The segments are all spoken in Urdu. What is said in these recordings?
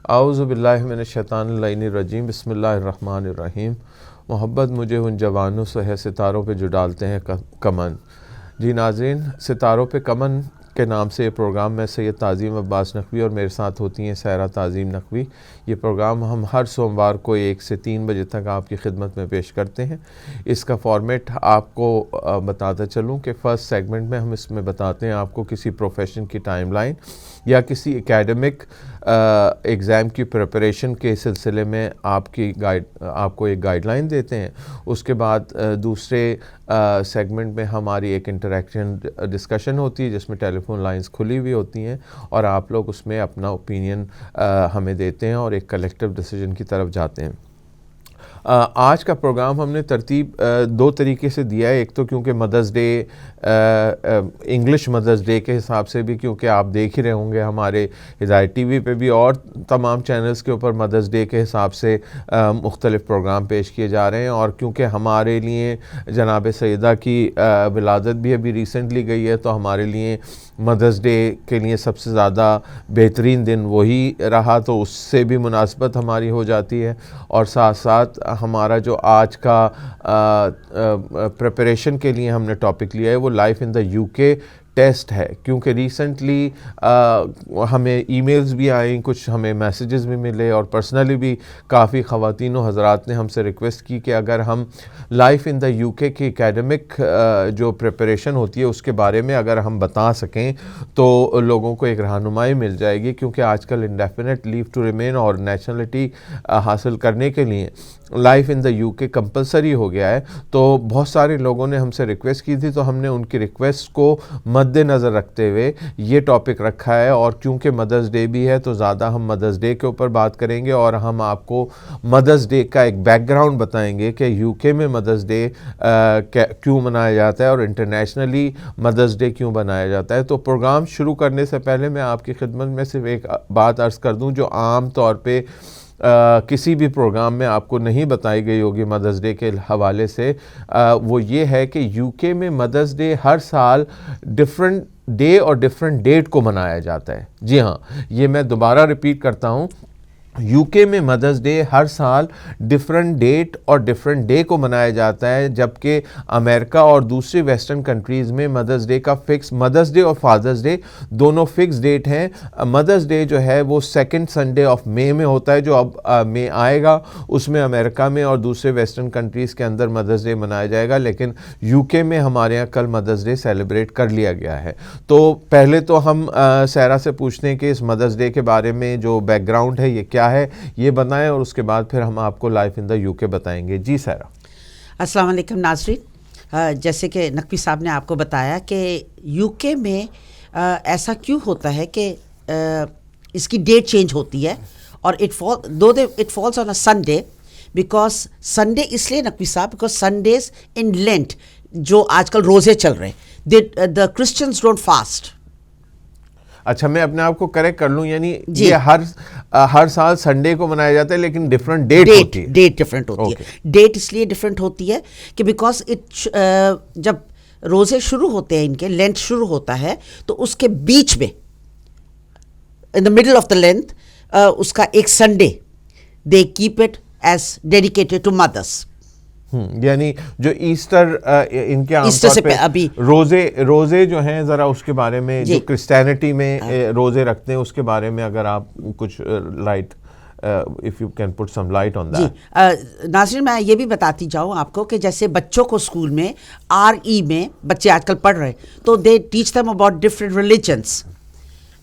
اعوذ باللہ من الشیطان اللعین الرجیم، بسم اللہ الرحمن الرحیم۔ محبت مجھے ان جوانوں سے ہے ستاروں پہ جو ڈالتے ہیں کمن۔ جی ناظرین، ستاروں پہ کمن کے نام سے یہ پروگرام میں سید تعظیم عباس نقوی اور میرے ساتھ ہوتی ہیں سائرہ تعظیم نقوی۔ یہ پروگرام ہم ہر سوموار کو 1 سے 3 بجے تک آپ کی خدمت میں پیش کرتے ہیں۔ اس کا فارمیٹ آپ کو بتاتا چلوں کہ فرسٹ سیگمنٹ میں ہم اس میں بتاتے ہیں آپ کو کسی پروفیشن کی ٹائم لائن یا کسی اکیڈمک ایگزام کی پریپریشن کے سلسلے میں آپ کو ایک گائیڈ لائن دیتے ہیں۔ اس کے بعد دوسرے سیگمنٹ میں ہماری ایک انٹریکشن ڈسکشن ہوتی ہے جس میں ٹیلی فون لائنز کھلی ہوئی ہوتی ہیں اور آپ لوگ اس میں اپنا اوپینین ہمیں دیتے ہیں اور ایک کلیکٹیو ڈیسیجن کی طرف جاتے ہیں۔ آج کا پروگرام ہم نے ترتیب 2 طریقے سے دیا ہے۔ ایک تو کیونکہ Mother's Day, English Mother's Day کے حساب سے بھی، کیونکہ آپ دیکھ ہی رہے ہوں گے ہمارے ہدایت ٹی وی پہ بھی اور تمام چینلز کے اوپر مدرز ڈے کے حساب سے مختلف پروگرام پیش کیے جا رہے ہیں، اور کیونکہ ہمارے لیے جناب سیدہ کی ولادت بھی ابھی ریسنٹلی گئی ہے تو ہمارے لیے مدرز ڈے کے لیے سب سے زیادہ بہترین دن وہی رہا، تو اس سے بھی مناسبت ہماری ہو جاتی ہے۔ اور ساتھ ساتھ ہمارا جو آج کا پریپریشن کے لیے ہم نے ٹاپک لیا ہے وہ life in the UK test ہے، کیونکہ ریسنٹلی ہمیں ای میلز بھی آئیں، کچھ ہمیں میسیجز بھی ملے، اور پرسنلی بھی کافی خواتین و حضرات نے ہم سے ریکویسٹ کی کہ اگر ہم لائف ان دا UK کی اکیڈمک جو پریپریشن ہوتی ہے اس کے بارے میں اگر ہم بتا سکیں تو لوگوں کو ایک رہنمائی مل جائے گی، کیونکہ آج کل انڈیفینٹ لیو ٹو ریمین اور نیشنلٹی حاصل کرنے کے لیے life in the UK compulsory ہو گیا ہے۔ تو بہت سارے لوگوں نے ہم سے ریکویسٹ کی تھی تو ہم نے ان کی ریکویسٹ کو مد نظر رکھتے ہوئے یہ ٹاپک رکھا ہے، اور کیونکہ مدرز ڈے بھی ہے تو زیادہ ہم مدرز ڈے کے اوپر بات کریں گے، اور ہم آپ کو مدرز ڈے کا ایک بیک گراؤنڈ بتائیں گے کہ UK میں مدرز ڈے کیوں منایا جاتا ہے اور انٹرنیشنلی مدرز ڈے کیوں منایا جاتا ہے۔ تو پروگرام شروع کرنے سے پہلے میں آپ کی خدمت میں صرف ایک بات عرض کر دوں جو عام طور پہ کسی بھی پروگرام میں آپ کو نہیں بتائی گئی ہوگی مدرز ڈے کے حوالے سے، وہ یہ ہے کہ UK میں مدرز ڈے ہر سال ڈیفرنٹ ڈے اور ڈیفرنٹ ڈیٹ کو منایا جاتا ہے۔ جی ہاں، یہ میں دوبارہ ریپیٹ کرتا ہوں، UK میں مدرز ڈے ہر سال ڈیفرنٹ ڈیٹ اور ڈیفرنٹ ڈے کو منایا جاتا ہے، جبکہ امریکہ اور دوسری ویسٹرن کنٹریز میں مدرز ڈے کا فکس، مدرز ڈے اور فادرز ڈے دونوں فکس ڈیٹ ہیں۔ مدرز ڈے جو ہے وہ 2nd سنڈے آف مئی میں ہوتا ہے، جو اب مئی آئے گا اس میں امریکہ میں اور دوسرے ویسٹرن کنٹریز کے اندر مدرز ڈے منایا جائے گا، لیکن UK میں ہمارے یہاں کل مدرز ڈے سیلیبریٹ کر لیا گیا ہے۔ تو پہلے تو ہم سائرہ سے پوچھتے ہیں کہ اس مدرز ڈے کے بارے میں جو بیک گراؤنڈ ہے یہ کیا ہے، یہ بتائیں، اور اس کے بعد پھر ہم آپ کو لائف ان دا UK بتائیں گے۔ جی سائرہ۔ السلام علیکم ناظرین، جیسے کہ نقوی صاحب نے آپ کو بتایا کہ UK میں ایسا کیوں ہوتا ہے کہ اس کی ڈیٹ چینج ہوتی ہے، اور it falls on a Sunday, because Sunday اس لیے نقوی صاحب بیکاز سنڈیز ان لینٹ جو آج کل روزے چل رہے ہیں، دا کرسچنز ڈونٹ فاسٹ۔ اچھا، میں اپنے آپ کو کریکٹ کر لوں، یعنی یہ ہر سال سنڈے کو منایا جاتا ہے لیکن ڈیفرنٹ ڈیٹ ہوتی ہے۔ ڈیٹ ڈفرینٹ ہوتی ہے۔ ڈیٹ اس لیے ڈفرینٹ ہوتی ہے کہ بیکاز جب روزے شروع ہوتے ہیں، ان کے لینتھ شروع ہوتا ہے تو اس کے بیچ میں in the middle of the length اس کا ایک Sunday they keep it as dedicated to mothers. یعنی جو ایسٹر ان کے عام طور پہ روزے جو ہیں، ذرا اس کے بارے میں جو کرسچینٹی میں روزے رکھتے ہیں اس کے بارے میں اگر آپ کچھ light if you can put some light on that۔ جی ناظرین، میں یہ بھی بتاتی جاؤں آپ کو کہ جیسے بچوں کو اسکول میں RE میں بچے آج کل پڑھ رہے تو they teach them about different religions۔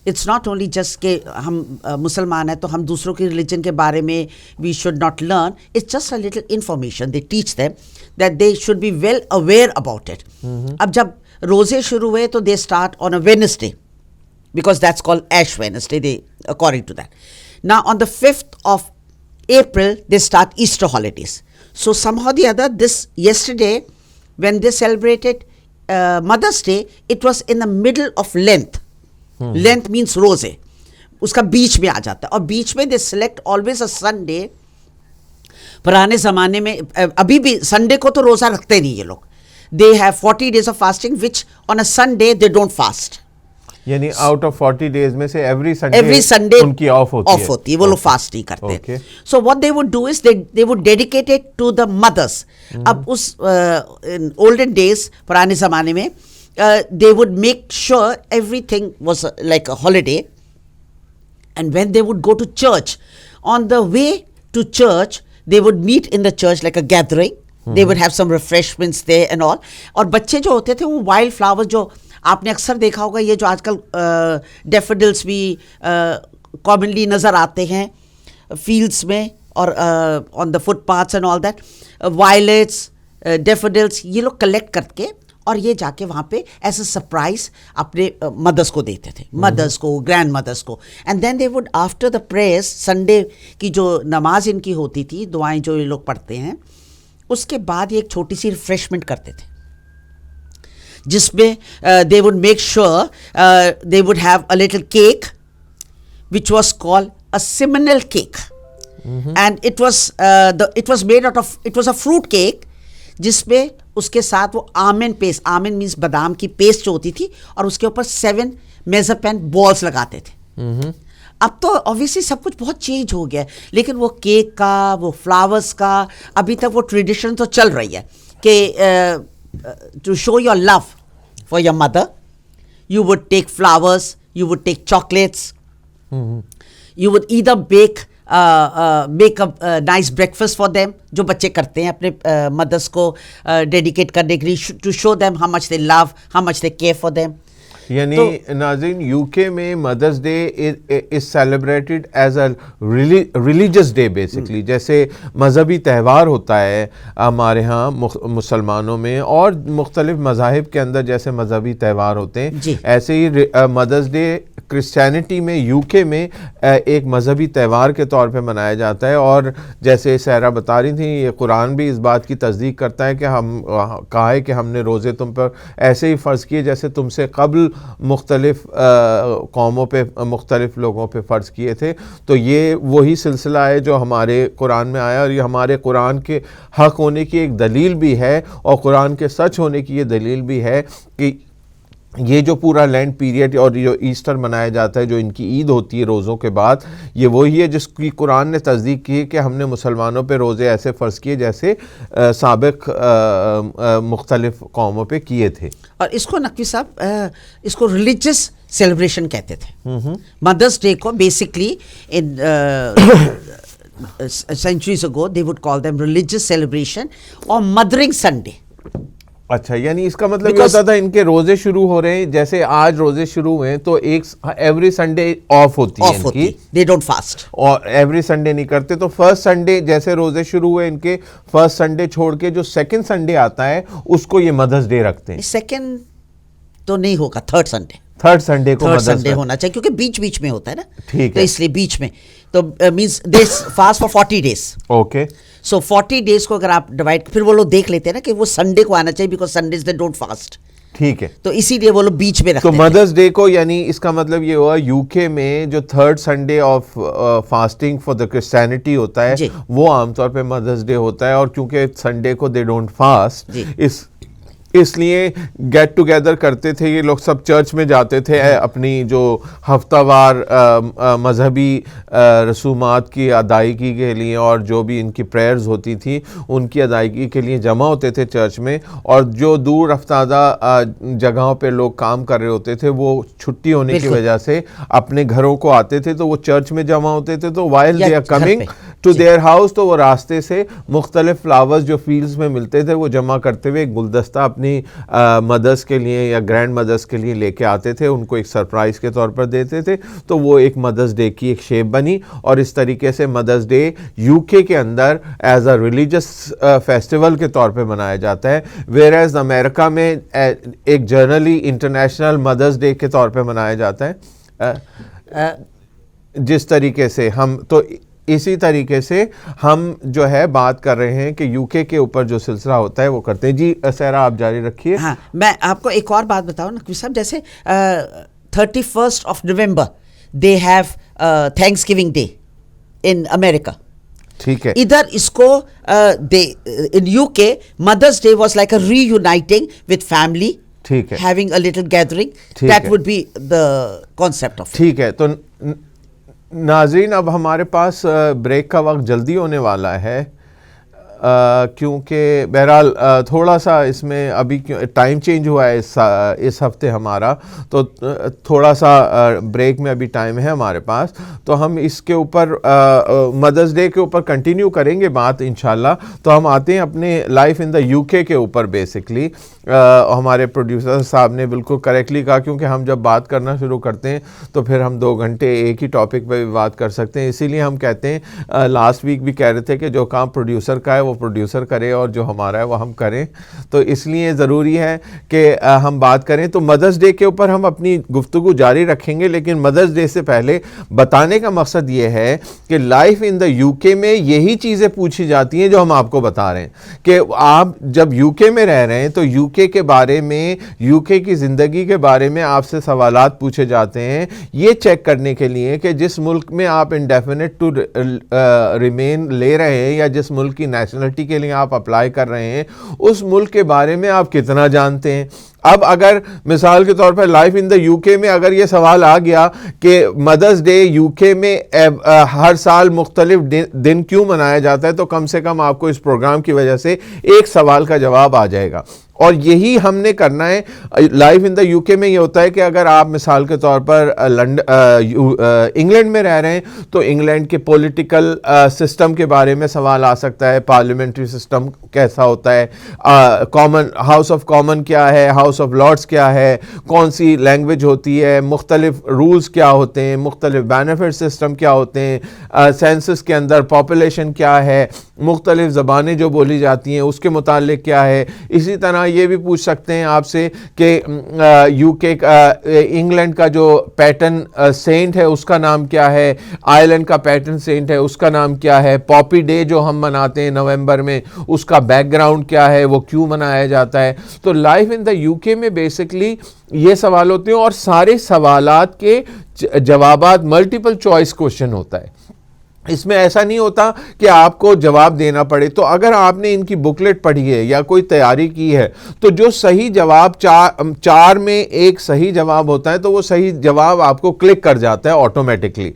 It's not only just کہ ہم مسلمان ہیں تو ہم دوسروں کی ریلیجن کے بارے میں we should not learn, it's just a little information they teach them that they should be well aware about it. اب جب روزے شروع ہوئے تو they start on a Wednesday because that's called Ash Wednesday they according to that. Now on the 5th of April they start Easter holidays. So somehow or the other yesterday when they celebrated Mother's Day, it was in the middle of Lent. Lent means روزے، اس کا بیچ میں آ جاتا ہے، اور بیچ میں دے سلیکٹ آلویز اے سنڈے۔ پرانے زمانے میں ابھی بھی سنڈے کو تو روزہ رکھتے نہیں یہ لوگ، they have 40 days of fasting which on a Sunday they don't fast. یعنی آؤٹ آف 40 days میں سے ایوری سنڈے ان کی آف ہوتی ہے, وہ لوگ فاسٹ نہیں کرتے. So what they would do is they would dedicate it to the mothers. اب اس اولڈن ڈیز, پرانے زمانے میں, they would make sure everything was like a holiday, and when they would go to church, on the way to church they would meet in the church like a gathering. They would have some refreshments there and all. اور بچے جو ہوتے تھے وہ وائلڈ فلاورز, جو آپ نے اکثر دیکھا ہوگا, یہ جو آج کل ڈیفڈلس بھی کامنلی نظر آتے ہیں فیلڈس میں اور on the foot paths and all that, violets, daffodils, یہ لوگ کلیکٹ کر کے اور یہ جا کے وہاں پہ ایز اے سرپرائز اپنے مدرس کو دیتے تھے, مدرس کو, گرینڈ مدرس کو. And then they would after the prayers, Sunday کی جو نماز ان کی ہوتی تھی, دعائیں جو یہ لوگ پڑھتے ہیں, اس کے بعد یہ ایک چھوٹی سی ریفریشمنٹ کرتے تھے جس میں they would make sure they would have a little cake which was called a سیمنل cake. And it was made out of, it was a fruit cake جس میں اس کے ساتھ وہ آمن پیسٹ, آمن مینس بادام کی پیسٹ جو ہوتی تھی, اور اس کے اوپر 7 میزاپین بالس لگاتے تھے. اب تو obviously سب کچھ بہت چینج ہو گیا ہے, لیکن وہ کیک کا, وہ فلاورس کا, ابھی تک وہ ٹریڈیشن تو چل رہی ہے کہ to show your love for your mother you would take flowers, you would take chocolates, you would either make a nice breakfast for them, جو بچے کرتے ہیں اپنے مدرس کو ڈیڈیکیٹ کرنے کے لیے, to show them how much they love, how much they care for them. یعنی ناظرین یو کے میں Mother's Day is celebrated as a religious day basically, جیسے مذہبی تہوار ہوتا ہے ہمارے ہاں مسلمانوں میں اور مختلف مذاہب کے اندر جیسے مذہبی تہوار ہوتے ہیں, ایسے ہی مدرس ڈے کرسچینٹی میں یو کے میں ایک مذہبی تہوار کے طور پہ منایا جاتا ہے. اور جیسے سہرا بتا رہی تھیں, یہ قرآن بھی اس بات کی تصدیق کرتا ہے کہ ہم کہا ہے کہ ہم نے روزے تم پر ایسے ہی فرض کیے جیسے تم سے قبل مختلف قوموں پہ, مختلف لوگوں پہ فرض کیے تھے. تو یہ وہی سلسلہ ہے جو ہمارے قرآن میں آیا, اور یہ ہمارے قرآن کے حق ہونے کی ایک دلیل بھی ہے, اور قرآن کے سچ ہونے کی یہ دلیل بھی ہے کہ یہ جو پورا لینڈ پیریڈ اور جو ایسٹر منایا جاتا ہے, جو ان کی عید ہوتی ہے روزوں کے بعد, یہ وہی ہے جس کی قرآن نے تصدیق کی کہ ہم نے مسلمانوں پہ روزے ایسے فرض کیے جیسے سابق مختلف قوموں پہ کیے تھے. اور اس کو نقوی صاحب اس کو ریلیجس سیلیبریشن کہتے تھے. مدرس ڈے کو basically in centuries ago they would call them religious celebration or mothering Sunday. اچھا, یعنی اس کا مطلب یہ ہوتا تھا ان کے روزے شروع ہو رہے ہیں, جیسے آج روزے شروع ہوئے تو ایک ایوری سنڈے آف ہوتی ہے ان کی, they don't fast, اور ایوری سنڈے نہیں کرتے. تو فرسٹ سنڈے جیسے روزے شروع ہوئے ان کے, فرسٹ سنڈے چھوڑ کے جو سیکنڈ سنڈے آتا ہے اس کو یہ مدرس ڈے رکھتے ہیں. سیکنڈ تو نہیں ہوگا, تھرڈ سنڈے کو مدرس ڈے ہونا چاہیے, کیونکہ بیچ میں ہوتا ہے نا, ٹھیک ہے, اس لیے بیچ میں. تو means they fast for 40 days. Okay, so 40 days کو اگر آپ ڈیوائڈ, پھر وہ لوگ دیکھ لیتے ہیں نا کہ وہ سنڈے کو آنا چاہیے, because Sundays they don't fast. ٹھیک ہے, تو اسی لیے وہ لوگ بیچ میں رکھتے ہیں. تو مدرس ڈے کو, یعنی اس کا مطلب یہ ہوا یو کے میں جو third Sunday off fasting for the Christianity ہوتا ہے وہ عام طور پہ مدرس ڈے ہوتا ہے. اور کیونکہ سنڈے کو دے ڈونٹ فاسٹ, اس لیے گیٹ ٹوگیدر کرتے تھے یہ لوگ, سب چرچ میں جاتے تھے, اپنی جو ہفتہ وار مذہبی رسومات کی ادائیگی کے لیے اور جو بھی ان کی پریئرز ہوتی تھی ان کی ادائیگی کے لیے جمع ہوتے تھے چرچ میں. اور جو دور افتادہ جگہوں پہ لوگ کام کر رہے ہوتے تھے وہ چھٹی ہونے کی وجہ سے اپنے گھروں کو آتے تھے, تو وہ چرچ میں جمع ہوتے تھے. تو while they are coming to their house, تو وہ راستے سے مختلف فلاورز جو فیلڈز میں ملتے تھے وہ جمع کرتے ہوئے ایک گلدستہ اپنی مدرس کے لیے یا گرینڈ مدرس کے لیے لے کے آتے تھے, ان کو ایک سرپرائز کے طور پر دیتے تھے. تو وہ ایک مدرس ڈے کی ایک شیپ بنی, اور اس طریقے سے مدرس ڈے یو کے اندر ایز اے ریلیجس فیسٹیول کے طور پہ منایا جاتا ہے, ویئر ایز امریکہ میں ایک جنرلی انٹرنیشنل مدرس ڈے کے طور پہ منایا جاتا ہے. جس طریقے سے ہم, تو اسی طریقے سے ہم جو ہے بات کر رہے ہیں کہ یو کے اوپر جو سلسلہ ہوتا ہے وہ کرتے ہیں. جی سہرا آپ جاری رکھیے. ہاں, میں آپ کو ایک اور بات بتاؤں نقوی صاحب, جیسے 31st November they have Thanksgiving day in America. ٹھیک ہے, ادھر اس کو in UK Mother's Day was like a reuniting with family ٹھیک ہے, having a little gathering, that would be the concept of it. ٹھیک ہے. تو ناظرین اب ہمارے پاس بریک کا وقت جلدی ہونے والا ہے, کیونکہ بہرحال تھوڑا سا اس میں ابھی ٹائم چینج ہوا ہے اس ہفتے ہمارا, تو تھوڑا سا بریک میں ابھی ٹائم ہے ہمارے پاس, تو ہم اس کے اوپر مدرس ڈے کے اوپر کنٹینیو کریں گے بات انشاءاللہ. تو ہم آتے ہیں اپنے لائف ان دا یو کے اوپر. بیسکلی ہمارے پروڈیوسر صاحب نے بالکل کریکٹلی کہا, کیونکہ ہم جب بات کرنا شروع کرتے ہیں تو پھر ہم 2 گھنٹے ایک ہی ٹاپک پہ بھی بات کر سکتے ہیں. اسی لیے ہم کہتے ہیں, لاسٹ ویک بھی کہہ رہے تھے کہ جو کام پروڈیوسر کا ہے وہ پروڈیوسر کرے اور جو ہمارا ہے وہ ہم کریں. تو اس لیے ضروری ہے کہ ہم بات کریں. تو مدرس ڈے کے اوپر ہم اپنی گفتگو جاری رکھیں گے, لیکن مدرس ڈے سے پہلے بتانے کا مقصد یہ ہے کہ لائف ان دا یو کے میں یہی چیزیں پوچھی جاتی ہیں جو ہم آپ کو بتا رہے ہیں کہ آپ جب یو کے میں رہ رہے ہیں تو یو کے بارے میں, یو کے کی زندگی کے بارے میں آپ سے سوالات پوچھے جاتے ہیں, یہ چیک کرنے کے لیے کہ جس ملک میں آپ انڈیفینٹ ٹو ریمین لے رہے ہیں یا جس ملک کی نیشنلٹی کے لیے آپ اپلائی کر رہے ہیں, اس ملک کے بارے میں آپ کتنا جانتے ہیں. اب اگر مثال کے طور پر لائف ان دا یو کے میں اگر یہ سوال آ گیا کہ مدرس ڈے یو کے میں ہر سال مختلف دن کیوں منایا جاتا ہے, تو کم سے کم آپ کو اس پروگرام کی وجہ سے ایک سوال کا جواب آ جائے گا. اور یہی ہم نے کرنا ہے. لائف ان دا یو کے میں یہ ہوتا ہے کہ اگر آپ مثال کے طور پر انگلینڈ میں رہ رہے ہیں تو انگلینڈ کے پولیٹیکل سسٹم کے بارے میں سوال آ سکتا ہے, پارلیمنٹری سسٹم کیسا ہوتا ہے, ہاؤس آف کامن کیا ہے, ہاؤس آف لارڈس کیا ہے, کون سی لینگویج ہوتی ہے, مختلف رولز کیا ہوتے ہیں, مختلف بینیفٹ سسٹم کیا ہوتے ہیں, سینسس کے اندر پاپولیشن کیا ہے, مختلف زبانیں جو بولی جاتی ہیں اس کے متعلق کیا ہے. اسی طرح یہ بھی پوچھ سکتے ہیں آپ سے کہ یو کے انگلینڈ کا جو پیٹرن سینٹ ہے اس کا نام کیا ہے, آئرلینڈ کا پیٹرن سینٹ ہے اس کا نام کیا ہے, پاپی ڈے جو ہم مناتے ہیں نومبر میں اس کا بیک گراؤنڈ کیا ہے, وہ کیوں منایا جاتا ہے. تو لائف ان دا یو کے میں بیسکلی یہ سوال ہوتے ہیں اور سارے سوالات کے جوابات ملٹیپل چوائس کوشچن ہوتا ہے. اس میں ایسا نہیں ہوتا کہ آپ کو جواب دینا پڑے. تو اگر آپ نے ان کی بکلیٹ پڑھی ہے یا کوئی تیاری کی ہے تو جو صحیح جواب 4 میں ایک صحیح جواب ہوتا ہے تو وہ صحیح جواب آپ کو کلک کر جاتا ہے آٹومیٹکلی.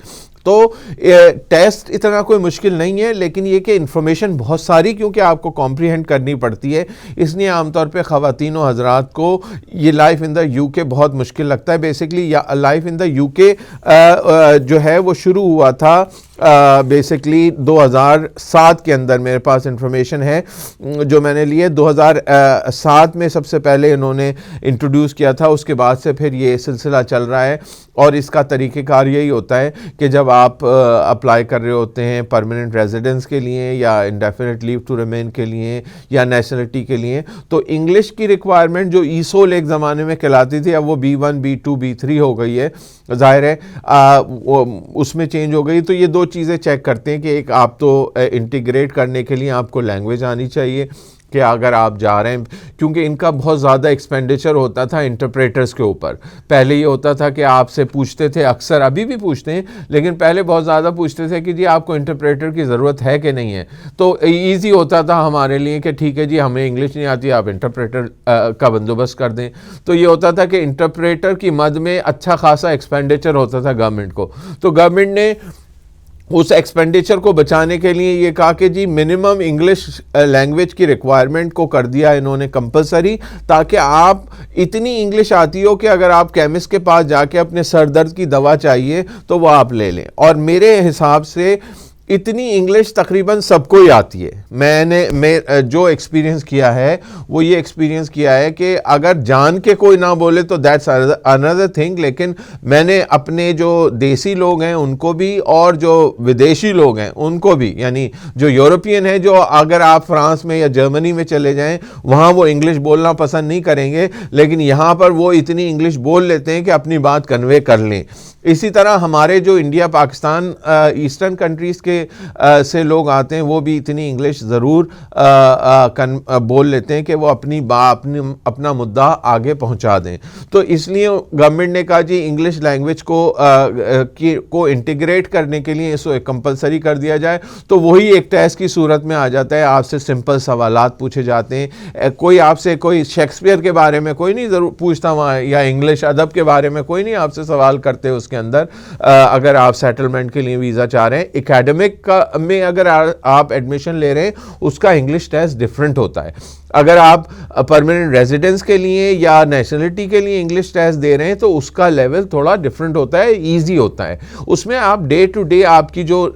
تو ٹیسٹ اتنا کوئی مشکل نہیں ہے, لیکن یہ کہ انفارمیشن بہت ساری کیونکہ آپ کو کمپریہینڈ کرنی پڑتی ہے, اس لیے عام طور پہ خواتین و حضرات کو یہ لائف ان دا یو کے بہت مشکل لگتا ہے. Basically life in the you کے جو ہے وہ شروع ہوا تھا بیسکلی 2007 کے اندر. میرے پاس انفارمیشن ہے جو میں نے لی ہے, 2007 میں سب سے پہلے انہوں نے انٹروڈیوس کیا تھا. اس کے بعد سے پھر یہ سلسلہ چل رہا ہے اور اس کا طریقہ کار یہی ہوتا ہے کہ جب آپ اپلائی کر رہے ہوتے ہیں پرماننٹ ریزیڈنس کے لیے یا انڈیفینٹ لیو ٹو ریمین کے لیے یا نیشنلٹی کے لیے, تو انگلش کی ریکوائرمنٹ جو ایسول ایک زمانے میں کہلاتی تھی اب وہ B1 B2 B3 ہو گئی ہے, ظاہر ہے اس میں چینج ہو گئی. تو یہ 2 چیزیں چیک کرتے ہیں کہ ایک آپ تو انٹیگریٹ کرنے کے لیے آپ کو لینگویج آنی چاہیے کہ اگر آپ جا رہے ہیں, کیونکہ ان کا بہت زیادہ ایکسپینڈیچر ہوتا تھا انٹرپریٹرز کے اوپر. پہلے یہ ہوتا تھا کہ آپ سے پوچھتے تھے, اکثر ابھی بھی پوچھتے ہیں لیکن پہلے بہت زیادہ پوچھتے تھے کہ جی آپ کو انٹرپریٹر کی ضرورت ہے کہ نہیں ہے. تو ایزی ہوتا تھا ہمارے لیے کہ ٹھیک ہے جی ہمیں انگلش نہیں آتی, آپ انٹرپریٹر کا بندوبست کر دیں. تو یہ ہوتا تھا کہ انٹرپریٹر کی مد میں اچھا خاصا ایکسپینڈیچر ہوتا تھا گورنمنٹ کو. تو گورنمنٹ نے اس ایکسپینڈیچر کو بچانے کے لیے یہ کہا کہ جی منیمم انگلش لینگویج کی ریکوائرمنٹ کو کر دیا انہوں نے کمپلسری, تاکہ آپ اتنی انگلش آتی ہو کہ اگر آپ کیمسٹ کے پاس جا کے اپنے سر درد کی دوا چاہیے تو وہ آپ لے لیں. اور میرے حساب سے اتنی انگلش تقریباً سب کو ہی آتی ہے. میں نے جو ایکسپیرینس کیا ہے وہ یہ ایکسپیرینس کیا ہے کہ اگر جان کے کوئی نہ بولے تو دیٹس another تھنگ, لیکن میں نے اپنے جو دیسی لوگ ہیں ان کو بھی اور جو ودیشی لوگ ہیں ان کو بھی, یعنی جو یورپین ہیں, جو اگر آپ فرانس میں یا جرمنی میں چلے جائیں وہاں وہ انگلش بولنا پسند نہیں کریں گے, لیکن یہاں پر وہ اتنی انگلش بول لیتے ہیں کہ اپنی بات کنوے کر لیں. اسی طرح ہمارے جو انڈیا پاکستان ایسٹرن کنٹریز کے سے لوگ آتے ہیں وہ بھی اتنی انگلش ضرور بول لیتے ہیں کہ وہ اپنا مدعا آگے پہنچا دیں. تو اس لیے گورنمنٹ نے کہا جی انگلش لینگویج کو انٹیگریٹ کرنے کے لیے اس کو کمپلسری کر دیا جائے. تو وہی ایک ٹیسٹ کی صورت میں آ جاتا ہے, آپ سے سمپل سوالات پوچھے جاتے ہیں. کوئی آپ سے کوئی شیکسپیئر کے بارے میں کوئی نہیں ضرور پوچھتا وہاں, یا انگلش ادب کے بارے میں کوئی نہیں آپ سے سوال کرتے اس کے اندر. اگر آپ سیٹلمنٹ کے لیے ویزا چاہ رہے ہیں, اکیڈمک میں اگر آپ ایڈمیشن لے رہے ہیں اس کا انگلش ٹیسٹ ڈفرینٹ ہوتا ہے. اگر آپ پرماننٹ ریزیڈنس کے لیے یا نیشنلٹی کے لیے انگلش ٹیسٹ دے رہے ہیں تو اس کا لیول تھوڑا ڈفرینٹ ہوتا ہے, ایزی ہوتا ہے. اس میں آپ ڈے ٹو ڈے آپ کی جو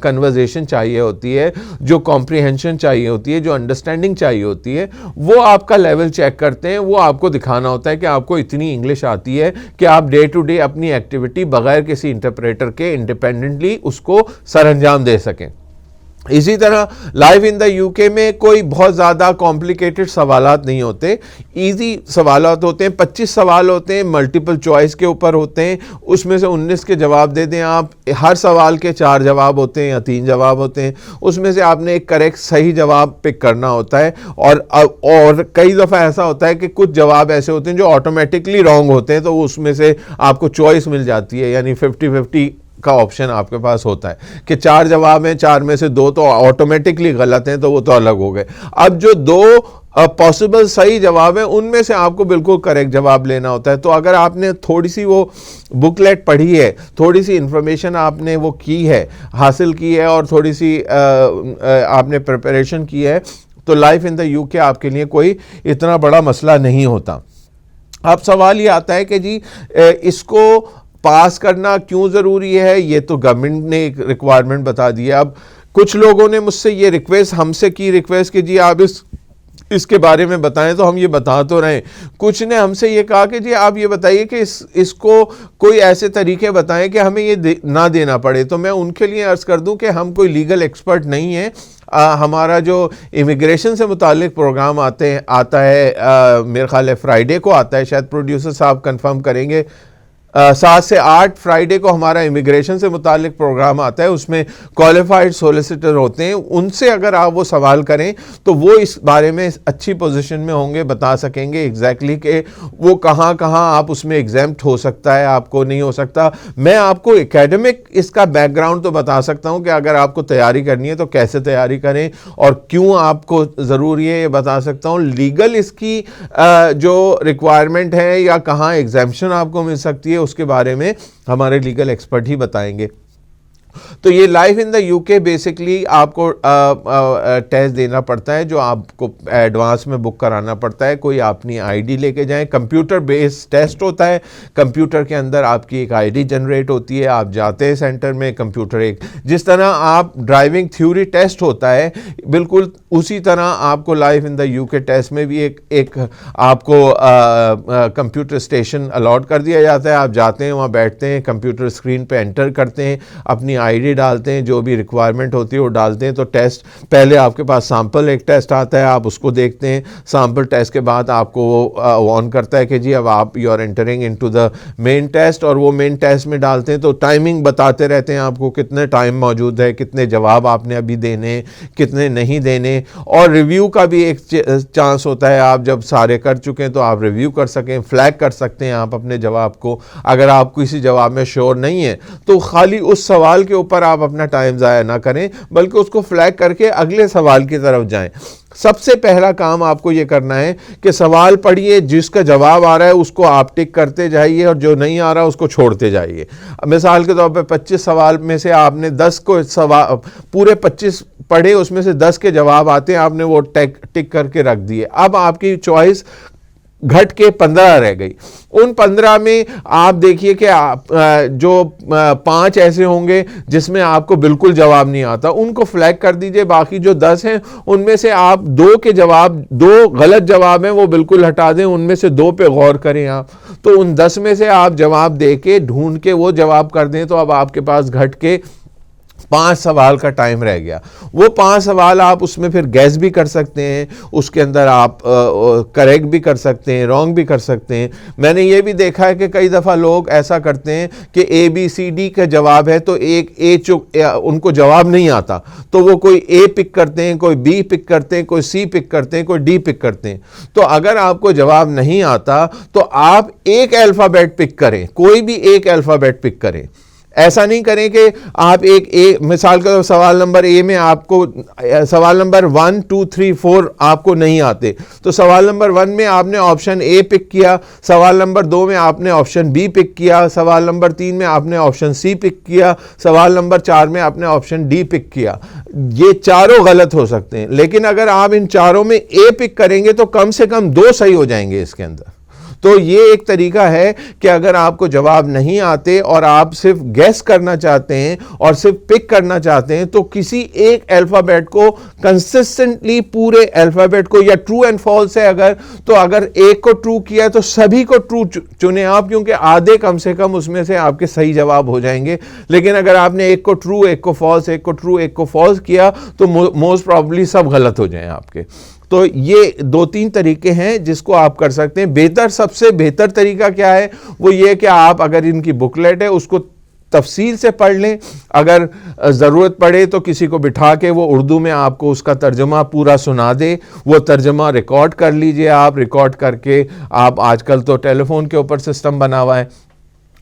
کنورزیشن چاہیے ہوتی ہے, جو کمپریہنشن چاہیے ہوتی ہے, جو انڈرسٹینڈنگ چاہیے ہوتی ہے, وہ آپ کا لیول چیک کرتے ہیں. وہ آپ کو دکھانا ہوتا ہے کہ آپ کو اتنی انگلش آتی ہے کہ آپ ڈے ٹو ڈے اپنی ایکٹیویٹی بغیر کسی انٹرپریٹر کے انڈیپینڈنٹلی اس کو سر انجام دے سکیں. اسی طرح لائف ان دا یو کے میں کوئی بہت زیادہ کمپلیکیٹڈ سوالات نہیں ہوتے, ایزی سوالات ہوتے ہیں. 25 سوال ہوتے ہیں, ملٹیپل چوائس کے اوپر ہوتے ہیں. اس میں سے 19 کے جواب دے دیں آپ. ہر سوال کے 4 جواب ہوتے ہیں یا 3 جواب ہوتے ہیں. اس میں سے آپ نے ایک کریکٹ صحیح جواب پک کرنا ہوتا ہے. اور کئی دفعہ ایسا ہوتا ہے کہ کچھ جواب ایسے ہوتے ہیں جو آٹومیٹکلی رانگ ہوتے ہیں, تو اس میں سے آپ کو چوائس مل جاتی ہے, یعنی 50-50 کا آپشن آپ کے پاس ہوتا ہے کہ 4 جواب ہیں, 4 میں سے 2 تو آٹومیٹکلی غلط ہیں, تو وہ تو الگ ہو گئے. اب جو 2 پاسبل صحیح جواب ہیں ان میں سے آپ کو بالکل کریکٹ جواب لینا ہوتا ہے. تو اگر آپ نے تھوڑی سی وہ بکلیٹ پڑھی ہے, تھوڑی سی انفارمیشن آپ نے وہ کی ہے, حاصل کی ہے, اور تھوڑی سی آپ نے پریپریشن کی ہے, تو لائف ان دا یو کے آپ کے لیے کوئی اتنا بڑا مسئلہ نہیں ہوتا. اب سوال یہ آتا ہے کہ جی اس کو پاس کرنا کیوں ضروری ہے؟ یہ تو گورنمنٹ نے ایک ریکوائرمنٹ بتا دی ہے. اب کچھ لوگوں نے مجھ سے یہ ریکویسٹ ہم سے کی ریکویسٹ کہ جی آپ اس کے بارے میں بتائیں, تو ہم یہ بتا تو رہے ہیں. کچھ نے ہم سے یہ کہا کہ جی آپ یہ بتائیے کہ اس کو کوئی ایسے طریقے بتائیں کہ ہمیں یہ نہ دینا پڑے. تو میں ان کے لیے عرض کر دوں کہ ہم کوئی لیگل ایکسپرٹ نہیں ہیں. ہمارا جو امیگریشن سے متعلق پروگرام آتا ہے, میرے خیال ہے فرائیڈے کو آتا ہے, شاید پروڈیوسر صاحب کنفرم کریں گے, 7 سے 8 فرائیڈے کو ہمارا امیگریشن سے متعلق پروگرام آتا ہے. اس میں کوالیفائڈ سولیسیٹر ہوتے ہیں, ان سے اگر آپ وہ سوال کریں تو وہ اس بارے میں اچھی پوزیشن میں ہوں گے, بتا سکیں گے ایگزیکٹلی کہ وہ کہاں آپ اس میں ایگزیمپٹ ہو سکتا ہے, آپ کو نہیں ہو سکتا. میں آپ کو اکیڈمک اس کا بیک گراؤنڈ تو بتا سکتا ہوں کہ اگر آپ کو تیاری کرنی ہے تو کیسے تیاری کریں اور کیوں آپ کو ضروری ہے, یہ بتا سکتا ہوں. لیگل اس کی جو ریکوائرمنٹ ہے یا کہاں ایگزیمپشن آپ کو مل سکتی ہے, اس کے بارے میں ہمارے لیگل ایکسپرٹ ہی بتائیں گے. تو یہ لائف ان دا یو کے بیسکلی آپ کو ٹیسٹ دینا پڑتا ہے, جو آپ کو ایڈوانس میں بک کرانا پڑتا ہے. کوئی اپنی آئی ڈی لے کے جائیں, کمپیوٹر بیس ٹیسٹ ہوتا ہے. کمپیوٹر کے اندر آپ کی ایک آئی ڈی جنریٹ ہوتی ہے, آپ جاتے ہیں سینٹر میں, کمپیوٹر ایک جس طرح آپ ڈرائیونگ تھیوری ٹیسٹ ہوتا ہے بالکل اسی طرح آپ کو لائف ان دا یو کے ٹیسٹ میں بھی ایک آپ کو کمپیوٹر اسٹیشن الاٹ کر دیا جاتا ہے. آپ جاتے ہیں, وہاں بیٹھتے ہیں, کمپیوٹر اسکرین پہ انٹر کرتے ہیں, اپنی آئی ڈی ڈالتے ہیں, جو بھی ریکوائرمنٹ ہوتی ہے وہ ڈالتے ہیں. تو ٹیسٹ پہلے آپ کے پاس سیمپل ایک ٹیسٹ آتا ہے, آپ اس کو دیکھتے ہیں. سیمپل ٹیسٹ کے بعد آپ کو وہ آن کرتا ہے کہ جی اب آپ you are entering into the main test, اور وہ مین ٹیسٹ میں ڈالتے ہیں. تو ٹائمنگ بتاتے رہتے ہیں آپ کو کتنے ٹائم موجود ہے, کتنے جواب آپ نے ابھی دینے, کتنے نہیں دینے. اور ریویو کا بھی ایک چانس ہوتا ہے, آپ جب سارے کر چکے ہیں تو آپ ریویو کر سکیں, فلیگ کر سکتے ہیں آپ اپنے جواب کو. اگر آپ کسی جواب میں شور نہیں ہے تو خالی اس سوال کے اوپر آپ اپنا ٹائم ضائع نہ کریں, بلکہ اس کو فلیگ کر کے اگلے سوال کی طرف جائیں. سب سے پہلا کام آپ کو یہ کرنا ہے کہ سوال پڑھیے, جس کا جواب آ رہا ہے اس کو آپ ٹک کرتے جائیے, اور جو نہیں آ رہا اس کو چھوڑتے جائیے. مثال کے طور پہ 25 سوال میں سے آپ نے 10 کو پورے 25 پڑھے, اس میں سے 10 کے جواب آتے ہیں, آپ نے وہ ٹک کر کے رکھ دیے. اب آپ کی چوائس گھٹ کے 15 رہ گئی. ان 15 میں آپ دیکھیے کہ جو 5 ایسے ہوں گے جس میں آپ کو بالکل جواب نہیں آتا, ان کو فلیگ کر دیجئے. باقی جو 10 ہیں ان میں سے آپ 2 کے جواب, 2 غلط جواب ہیں وہ بالکل ہٹا دیں, ان میں سے 2 پہ غور کریں آپ. تو ان 10 میں سے آپ جواب دے کے ڈھونڈ کے وہ جواب کر دیں, تو اب آپ کے پاس گھٹ کے 5 سوال کا ٹائم رہ گیا. وہ 5 سوال آپ اس میں پھر گیس بھی کر سکتے ہیں, اس کے اندر آپ کریکٹ بھی کر سکتے ہیں, رانگ بھی کر سکتے ہیں. میں نے یہ بھی دیکھا ہے کہ کئی دفعہ لوگ ایسا کرتے ہیں کہ اے بی سی ڈی کا جواب ہے تو ایک اے ان کو جواب نہیں آتا تو وہ کوئی اے پک کرتے ہیں, کوئی بی پک کرتے ہیں, کوئی سی پک کرتے ہیں, کوئی ڈی پک کرتے ہیں. تو اگر آپ کو جواب نہیں آتا تو آپ ایک الفابیٹ پک کریں, کوئی بھی ایک الفابیٹ پک کریں. ایسا نہیں کریں کہ آپ ایک اے, مثال کے سوال نمبر اے میں آپ کو سوال نمبر 1 2 3 4 آپ کو نہیں آتے تو سوال نمبر 1 میں آپ نے آپشن اے پک کیا, سوال نمبر 2 میں آپ نے آپشن بی پک کیا, سوال نمبر 3 میں آپ نے آپشن سی پک کیا, سوال نمبر 4 میں آپ نے آپشن ڈی پک کیا. یہ چاروں غلط ہو سکتے ہیں, لیکن اگر آپ ان چاروں میں اے پک کریں گے تو کم سے کم 2 صحیح ہو جائیں گے اس کے اندر. تو یہ ایک طریقہ ہے کہ اگر آپ کو جواب نہیں آتے اور آپ صرف گیس کرنا چاہتے ہیں اور صرف پک کرنا چاہتے ہیں تو کسی ایک الفابیٹ کو کنسسٹنٹلی پورے الفابیٹ کو, یا ٹرو اینڈ فالس ہے تو اگر ایک کو ٹرو کیا تو سبھی کو ٹرو چنیں آپ, کیونکہ آدھے کم سے کم اس میں سے آپ کے صحیح جواب ہو جائیں گے. لیکن اگر آپ نے ایک کو ٹرو, ایک کو فالس, ایک کو ٹرو, ایک کو فالس کیا تو موسٹ پروبیبلی سب غلط ہو جائیں آپ کے. تو یہ 2-3 طریقے ہیں جس کو آپ کر سکتے ہیں. سب سے بہتر طریقہ کیا ہے وہ یہ کہ آپ اگر ان کی بکلیٹ ہے اس کو تفصیل سے پڑھ لیں, اگر ضرورت پڑے تو کسی کو بٹھا کے وہ اردو میں آپ کو اس کا ترجمہ پورا سنا دے, وہ ترجمہ ریکارڈ کر لیجئے. آپ ریکارڈ کر کے آپ, آج کل تو ٹیلی فون کے اوپر سسٹم بنا ہوا ہے,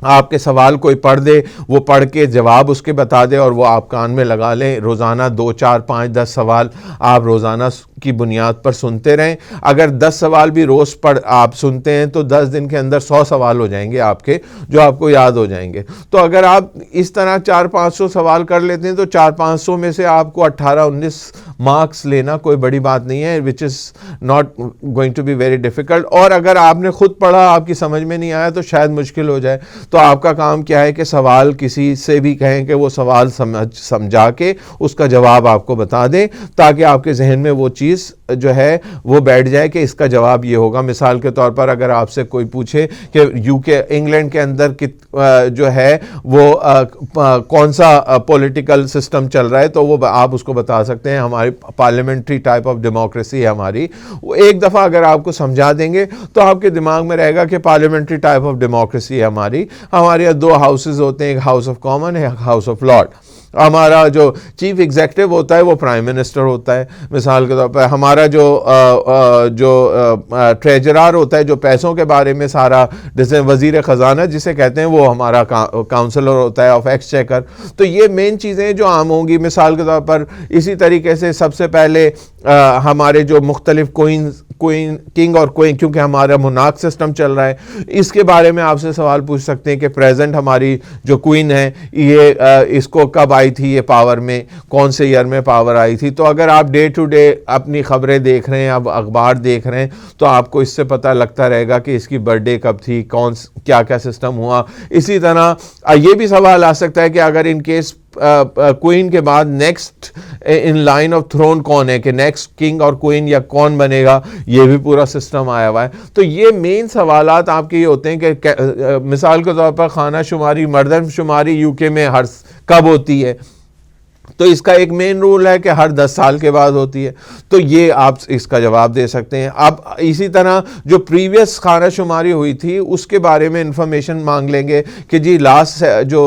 آپ کے سوال کوئی پڑھ دے, وہ پڑھ کے جواب اس کے بتا دے اور وہ آپ کان میں لگا لیں. روزانہ 2 4 5 10 سوال آپ روزانہ کی بنیاد پر سنتے رہیں. اگر 10 سوال بھی روز آپ سنتے ہیں تو 10 دن کے اندر 100 سوال ہو جائیں گے آپ کے, جو آپ کو یاد ہو جائیں گے. تو اگر آپ اس طرح 400-500 سوال کر لیتے ہیں تو 400-500 میں سے آپ کو 18-19 مارکس لینا کوئی بڑی بات نہیں ہے, which is not going to be very difficult. اور اگر آپ نے خود پڑھا, آپ کی سمجھ میں نہیں آیا تو شاید مشکل ہو جائے. تو آپ کا کام کیا ہے کہ سوال کسی سے بھی کہیں کہ وہ سوال سمجھا کے اس کا جواب آپ کو بتا دیں, تاکہ آپ کے ذہن میں وہ چیز جو ہے وہ بیٹھ جائے کہ اس کا جواب یہ ہوگا. مثال کے طور پر اگر آپ سے کوئی پوچھے کہ انگلینڈ کے اندر جو ہے وہ کون سا پولیٹیکل سسٹم چل رہا ہے, تو وہ آپ اس کو بتا سکتے ہیں ہماری پارلیمنٹری ٹائپ آف ڈیموکریسی ہے ہماری. ایک دفعہ اگر آپ کو سمجھا دیں گے تو آپ کے دماغ میں رہے گا کہ پارلیمنٹری ٹائپ آف ڈیموکریسی ہے ہمارے یہاں 2 ہاؤسز ہوتے ہیں, ایک ہاؤس آف کامن ہے, ایک ہاؤس آف لارڈ. ہمارا جو چیف ایگزیکٹو ہوتا ہے وہ پرائم منسٹر ہوتا ہے. مثال کے طور پر ہمارا جو ٹریجرر ہوتا ہے, جو پیسوں کے بارے میں سارا, جیسے وزیر خزانہ جسے کہتے ہیں, وہ ہمارا کاؤنسلر ہوتا ہے آف ایکسچیکر. تو یہ مین چیزیں جو عام ہوں گی. مثال کے طور پر اسی طریقے سے سب سے پہلے ہمارے جو مختلف کنگ اور کوئن, کیونکہ ہمارا مونارک سسٹم چل رہا ہے, اس کے بارے میں آپ سے سوال پوچھ سکتے ہیں کہ پریزنٹ ہماری جو کوئن ہے یہ اس کو کب آئی تھی, یہ پاور میں کون سے ایئر میں پاور آئی تھی. تو اگر آپ ڈے ٹو ڈے اپنی خبریں دیکھ رہے ہیں, اب اخبار دیکھ رہے ہیں, تو آپ کو اس سے پتہ لگتا رہے گا کہ اس کی برتھ ڈے کب تھی, کیا سسٹم ہوا. اسی طرح یہ بھی سوال آ سکتا ہے کہ اگر ان کیس کوئن کے بعد next in line of throne کون ہے, کہ نیکسٹ کنگ اور کوئن یا کون بنے گا, یہ بھی پورا سسٹم آیا ہوا ہے. تو یہ مین سوالات آپ کے یہ ہوتے ہیں کہ مثال کے طور پر خانہ شماری, مردم شماری یو کے میں کب ہوتی ہے, تو اس کا ایک مین رول ہے کہ ہر 10 سال کے بعد ہوتی ہے. تو یہ آپ اس کا جواب دے سکتے ہیں. اب اسی طرح جو پریویس خانہ شماری ہوئی تھی اس کے بارے میں انفارمیشن مانگ لیں گے کہ جی لاسٹ جو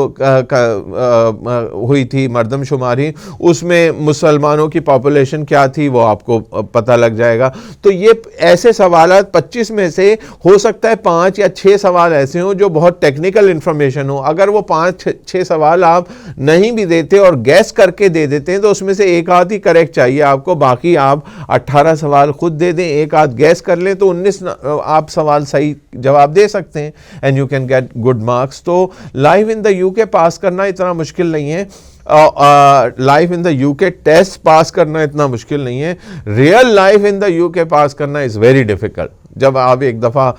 ہوئی تھی مردم شماری, اس میں مسلمانوں کی پاپولیشن کیا تھی, وہ آپ کو پتہ لگ جائے گا. تو یہ ایسے سوالات 25 میں سے ہو سکتا ہے 5 یا 6 سوال ایسے ہوں جو بہت ٹیکنیکل انفارمیشن ہو. اگر وہ 5-6 سوال آپ نہیں بھی دیتے اور گیس کر کے دے دیتے ہیں تو اس میں سے ایک آدھ ہی کریکٹ چاہیے آپ کو, باقی آپ 18 سوال خود دے دیں, ایک آدھ گیس کر لیں تو 19 آپ سوال صحیح جواب دے سکتے ہیں, and you can get good marks. تو لائف ان دا یو کے پاس کرنا اتنا مشکل نہیں ہے, لائف ان دا یو کے ٹیسٹ پاس کرنا اتنا مشکل نہیں ہے. Real life in the you کے پاس کرنا از ویری ڈیفیکلٹ. جب آپ ایک دفعہ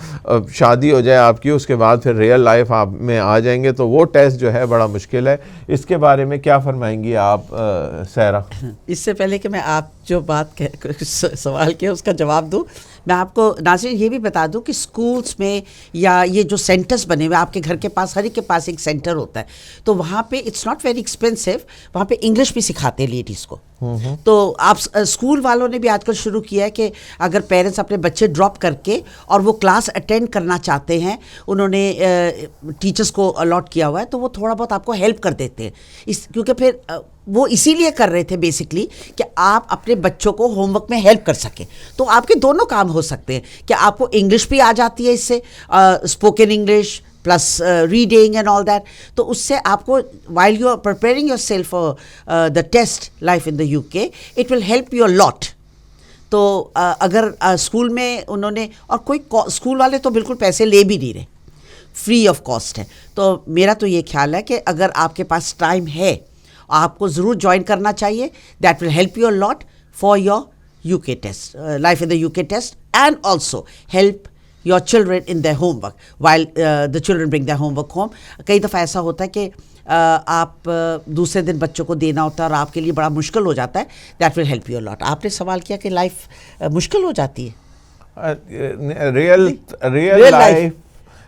شادی ہو جائے آپ کی, اس کے بعد پھر ریئل لائف آپ میں آ جائیں گے تو وہ ٹیسٹ جو ہے بڑا مشکل ہے. اس کے بارے میں کیا فرمائیں گی آپ سیرا؟ اس سے پہلے کہ میں آپ جو بات سوال کیا اس کا جواب دوں. میں آپ کو ناظرین یہ بھی بتا دوں کہ اسکولس میں یا یہ جو سینٹرز بنے ہوئے آپ کے گھر کے پاس ہر ایک کے پاس ایک سینٹر ہوتا ہے, تو وہاں پہ اٹس ناٹ ویری ایکسپینسو, وہاں پہ انگلش بھی سکھاتے ہیں لیڈیز کو. تو آپ اسکول والوں نے بھی آج کل شروع کیا ہے کہ اگر پیرنٹس اپنے بچے ڈراپ کر کے اور وہ کلاس اٹینڈ کرنا چاہتے ہیں, انہوں نے ٹیچرس کو الاٹ کیا ہوا ہے, تو وہ تھوڑا بہت آپ کو ہیلپ کر دیتے ہیں. کیونکہ پھر وہ اسی لیے کر رہے تھے بیسکلی کہ آپ اپنے بچوں کو ہوم ورک میں ہیلپ کر سکیں. تو آپ کے دونوں کام ہو سکتے ہیں کہ آپ کو انگلش بھی آ جاتی ہے اس سے, spoken English plus reading and all that, تو اس سے آپ کو while you are preparing yourself for the test life in the you K, it will help you lot. تو اگر اسکول میں انہوں نے, اور کوئی اسکول والے تو بالکل پیسے لے بھی نہیں رہے, فری آف کاسٹ ہے. تو میرا تو یہ خیال ہے کہ اگر آپ کے پاس ٹائم ہے آپ کو ضرور جوائن کرنا چاہیے. That will help you lot for your U کے test, life in the you کے test, and also help your children in their homework while the children bring their homework home. کئی دفعہ ایسا ہوتا ہے کہ آپ دوسرے دن بچوں کو دینا ہوتا ہے اور آپ کے لیے بڑا مشکل ہو جاتا ہے. دیٹ ول ہیلپ یو لاٹ. آپ نے سوال کیا کہ لائف مشکل ہو جاتی ہے, ریئل لائف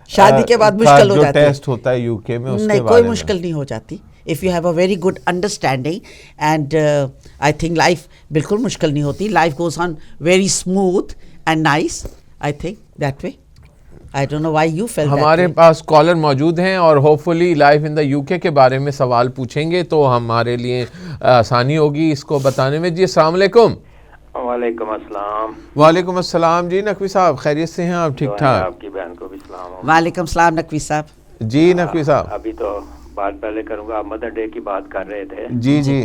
شادی کے بعد مشکل ہو جاتی ہے. ٹیسٹ ہوتا ہے یو کے میں, اس نہیں, کوئی مشکل نہیں ہو جاتی. if you have a very good understanding, and I think life بالکل مشکل نہیں ہوتی. life goes on very smooth and nice, I think that way. I don't know why you felt ہمارے پاس کالر موجود ہیں اور hope fully life in the you کے بارے میں سوال پوچھیں گے تو ہمارے لیے آسانی ہوگی اس کو بتانے میں. جی السلام علیکم. وعلیکم السلام. وعلیکم السلام. جی نقوی صاحب خیریت سے ہیں آپ؟ ٹھیک ٹھاک. آپ کی بہن کو بھی سلام. وعلیکم السلام نقوی صاحب. جی نقوی صاحب. ابھی تو بات پہلے کروں گا, آپ مدر ڈے کی بات کر رہے تھے. جی جی.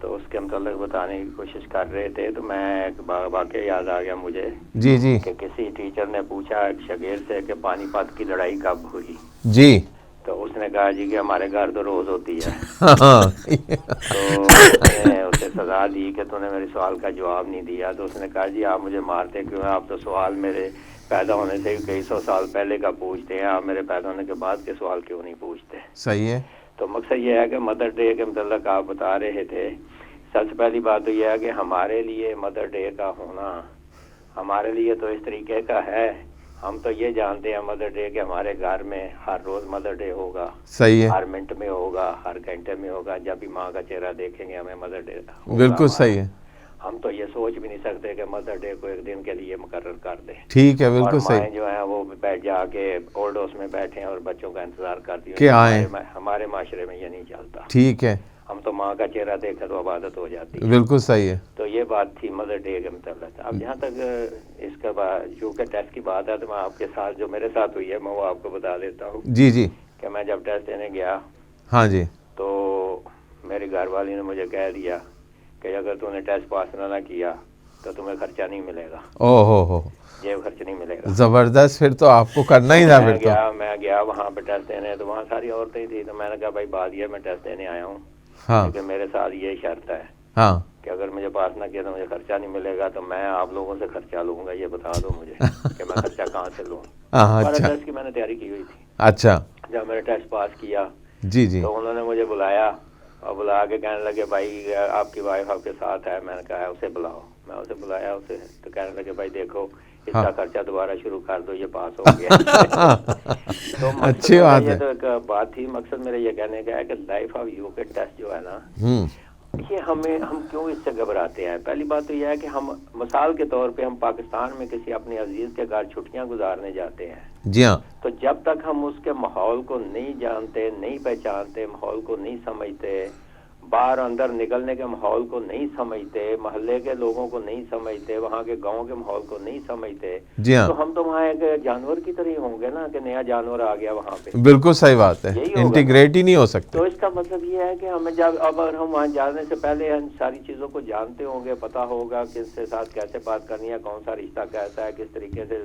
تو اس کے متعلق بتانے کی کوشش کر رہے تھے, تو میں ایک واقعہ یاد آ گیا مجھے. جی جی. کہ کسی ٹیچر نے پوچھا ایک شاگرد سے کہ پانی پت کی لڑائی کب ہوئی. جی. تو اس نے کہا جی کہ ہمارے گھر تو روز ہوتی ہے. تو نے اسے سزا دی کہ تو نے میرے سوال کا جواب نہیں دیا. تو اس نے کہا جی آپ مجھے مارتے کیوں ہیں, آپ تو سوال میرے پیدا ہونے سے کئی سو سال پہلے کا پوچھتے ہیں, آپ میرے پیدا ہونے کے بعد کے سوال کیوں نہیں پوچھتے. صحیح ہے. تو مقصد یہ ہے کہ مدر ڈے کے متعلق آپ بتا رہے تھے. سب سے پہلی بات تو یہ ہے کہ ہمارے لیے مدر ڈے کا ہونا ہمارے لیے تو اس طریقے کا ہے, ہم تو یہ جانتے ہیں مدر ڈے کہ ہمارے گھر میں ہر روز مدر ڈے ہوگا. صحیح ہے. ہر منٹ میں ہوگا, ہر گھنٹے میں ہوگا. جب بھی ماں کا چہرہ دیکھیں گے ہمیں مدر ڈے ہوگا. بالکل صحیح ہے. ہم تو یہ سوچ بھی نہیں سکتے کہ مدر ڈے کو ایک دن کے لیے مقرر کر دیں. ٹھیک ہے, بالکل صحیح. مائیں جو ہیں وہ جا کے اولڈ ہاؤس میں بیٹھے ہیں اور بچوں کا انتظار کرتی ہیں کہ آئیں. ہمارے معاشرے میں یہ نہیں چلتا. ٹھیک ہے. ہم تو ماں کا چہرہ دیکھا تو عبادت ہو جاتی ہے. بالکل صحیح ہے. تو یہ بات تھی مدر ڈے کے متعلق. اب جہاں تک اس کا جو کہ ٹیسٹ کی بات ہے, تو میں آپ کے ساتھ جو میرے ساتھ ہوئی ہے میں وہ آپ کو بتا دیتا ہوں. جی جی. کہ میں جب ٹیسٹ دینے گیا, ہاں جی, تو میری گھر والی نے مجھے کہہ دیا کہ اگر تو نے ٹیسٹ پاس نہ کیا تو تمہیں خرچہ نہیں ملے گا. او ہو, جیب خرچ نہیں ملے گا. زبردست. پھر تو آپ کو کرنا ہی تھا. پھر تو میں گیا وہاں پہ ٹیسٹ دینے, تو وہاں ساری عورتیں ہی تھی. تو میں نے کہا بھائی بات یہ میں ٹیسٹ دینے آیا ہوں, لیکن میرے ساتھ یہ شرط ہے ہاں کہ اگر مجھے پاس نہ کیا تو مجھے خرچہ نہیں ملے گا. تو میں آپ لوگوں سے خرچہ لوں گا, یہ بتا دو مجھے کہ میں خرچہ کہاں سے لوں. اچھا. ٹیسٹ کی میں نے تیاری کی ہوئی تھی. اچھا. جب میں نے ٹیسٹ پاس کیا جی جی, تو انہوں نے مجھے بلایا اور بلا کے کہنے لگے بھائی آپ کی وائف آپ کے ساتھ ہے. میں نے کہا اسے بلاؤ. میں اسے بلایا اسے, تو کہنے لگے بھائی دیکھو اس کا خرچہ دوبارہ شروع کر دو, یہ پاس ہو گیا. تو اچھی بات ہے. یہ تو ایک بات تھی. مقصد میرے یہ کہنے کا ہے کہ لائف آف یو کے ٹیسٹ جو ہے نا, یہ ہم کیوں اس سے گھبراتے ہیں. پہلی بات تو یہ ہے کہ ہم مثال کے طور پہ ہم پاکستان میں کسی اپنے عزیز کے گھر چھٹیاں گزارنے جاتے ہیں. جی ہاں. تو جب تک ہم اس کے ماحول کو نہیں جانتے, نہیں پہچانتے, ماحول کو نہیں سمجھتے, باہر اندر نکلنے کے ماحول کو نہیں سمجھتے, محلے کے لوگوں کو نہیں سمجھتے, وہاں کے گاؤں کے ماحول کو نہیں سمجھتے, جی ہاں, تو ہم تو وہاں ایک جانور کی طرح ہوں گے نا, کہ نیا جانور آ گیا وہاں پہ. بالکل صحیح بات ہے. انٹیگریٹ ہی نہیں ہو سکتے. تو اس کا مطلب یہ ہے کہ ہمیں جب اگر ہم وہاں جانے سے پہلے ان ساری چیزوں کو جانتے ہوں گے, پتا ہوگا کس کے ساتھ کیسے بات کرنی ہے, کون سا رشتہ کیسا ہے, کس طریقے سے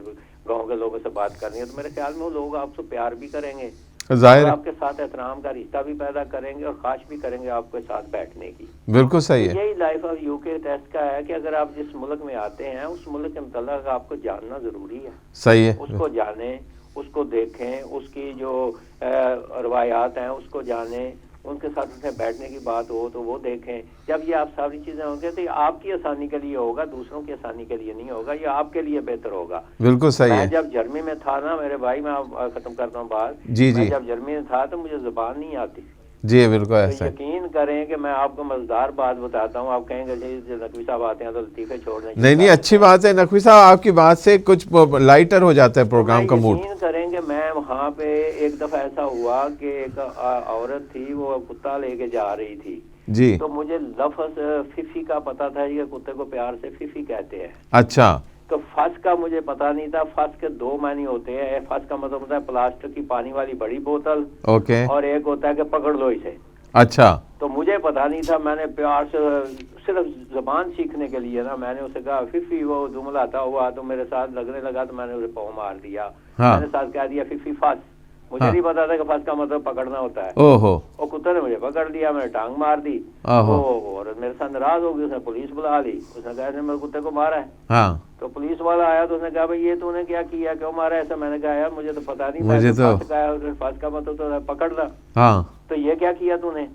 گاؤں کے لوگوں سے بات کرنی ہے, تو میرے خیال میں وہ لوگ آپ سے پیار بھی کریں گے, ظاہر آپ کے ساتھ احترام کا رشتہ بھی پیدا کریں گے, اور خواہش بھی کریں گے آپ کے ساتھ بیٹھنے کی. بالکل صحیح ہے. یہی لائف آف یو کے ٹیسٹ کا ہے کہ اگر آپ جس ملک میں آتے ہیں اس ملک کے متعلق آپ کو جاننا ضروری ہے. صحیح ہے. اس کو جانیں, اس کو دیکھیں, اس کی جو روایات ہیں اس کو جانیں, ان کے ساتھ اٹھے بیٹھنے کی بات ہو تو وہ دیکھیں. جب یہ آپ ساری چیزیں ہوں گے تو یہ آپ کی آسانی کے لیے ہوگا, دوسروں کی آسانی کے لیے نہیں ہوگا, یہ آپ کے لیے بہتر ہوگا. بالکل صحیح ہے. میں جب جرمنی میں تھا نا میرے بھائی, میں ختم کرتا ہوں بات, جی میں جی جب جرمنی میں تھا تو مجھے زبان نہیں آتی. جی بالکل ایسا تو ہے. یقین کریں کہ میں آپ کو مزدار بات بتاتا ہوں, آپ کہیں گے جی نقوی صاحب آتے ہیں تو لطیفے چھوڑ دیں. نہیں اچھی بات ہے نقوی صاحب, آپ کی بات سے کچھ لائٹر ہو جاتا ہے پروگرام کا موڈ. یقین کریں کہ میں وہاں پہ ایک دفعہ ایسا ہوا کہ ایک عورت تھی, وہ کتا لے کے جا رہی تھی جی. تو مجھے لفظ ففی کا پتا تھا, یہ کتے کو پیار سے ففی کہتے ہیں. اچھا. تو فس کا مجھے پتا نہیں تھا. فس کے دو معنی ہوتے ہیں. فس کا مطلب ہوتا ہے پلاسٹک کی پانی والی بڑی بوتل, اوکے, اور ایک ہوتا ہے کہ پکڑ لو اسے. اچھا. تو مجھے پتا نہیں تھا, میں نے پیار سے صرف زبان سیکھنے کے لیے نا میں نے اسے کہا ففی, وہ جملاتا ہوا تو میرے ساتھ لگنے لگا تو میں نے اسے پاؤں مار دیا. میں نے ساتھ کہہ دیا ففی فس. مجھے نہیں پتا تھا کہ فس کا مطلب پکڑنا ہوتا ہے. اور کتے نے مجھے پکڑ لیا, میں نے ٹانگ مار دی. اور میرے ساتھ ناراض ہو گئی, اس نے پولیس بلا لی. اس نے کہا اس نے میرے کتے کو مارا ہے. تو پولیس والا آیا تو اس نے کہا بھائی یہ تو نے کیا کیا, کیوں مارا ایسا. میں نے کہا یار مجھے تو پتا نہیں, مجھے تو فس کا مطلب تو پکڑنا. تو یہ کیا کیا تو نے.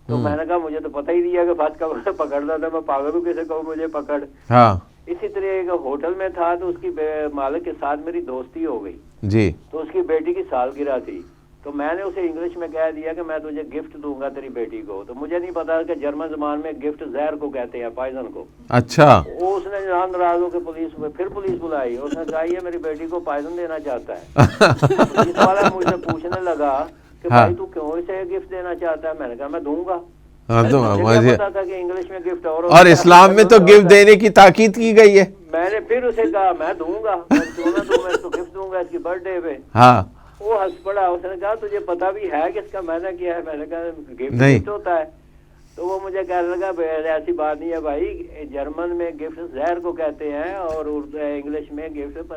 تو میں نے کہا مجھے تو پتہ ہی نہیں ہے کہ فس کا مطلب پکڑنا تھا, میں پاگل ہوں کیسے کہوں مجھے پکڑ. اسی طرح ایک ہوٹل میں تھا تو اس کی مالک کے ساتھ میری دوستی ہو گئی جی. تو اس کی بیٹی کی سالگرہ تھی, تو میں نے اسے انگلش میں کہہ دیا کہ میں تجھے گفٹ دوں گا تیری بیٹی کو. تو مجھے نہیں پتا کہ جرمن زبان میں گفٹ زہر کو کہتے ہیں, پائزن کو. اچھا. وہ اس نے ناراض ہو کے پولیس میں پھر پولیس بلائی. اس نے کہا یہ میری بیٹی کو پائزن دینا چاہتا ہے. پولیس والا مجھ سے پوچھنے لگا کہ بھائی تو کیوں اسے گفٹ دینا چاہتا ہے. میں نے کہا میں دوں گا. انگلش میں گفٹ اور اسلام میں تو گفٹ دینے کی تاکید کی گئی ہے. میں نے پھر اسے کہا میں دوں گا, میں اس کو گفٹ دوں گا اس کی برتھ ڈے پہ. وہ ہنس پڑا. اس نے کہا تجھے پتا بھی ہے کہ اس کا میں نے کیا ہے. میں نے کہا گفٹ ہوتا ہے. تو وہ مجھے کہنے لگا ایسی بات نہیں ہے بھائی, جرمن میں گفٹ زہر کو کہتے ہیں اور انگلش میں گفٹ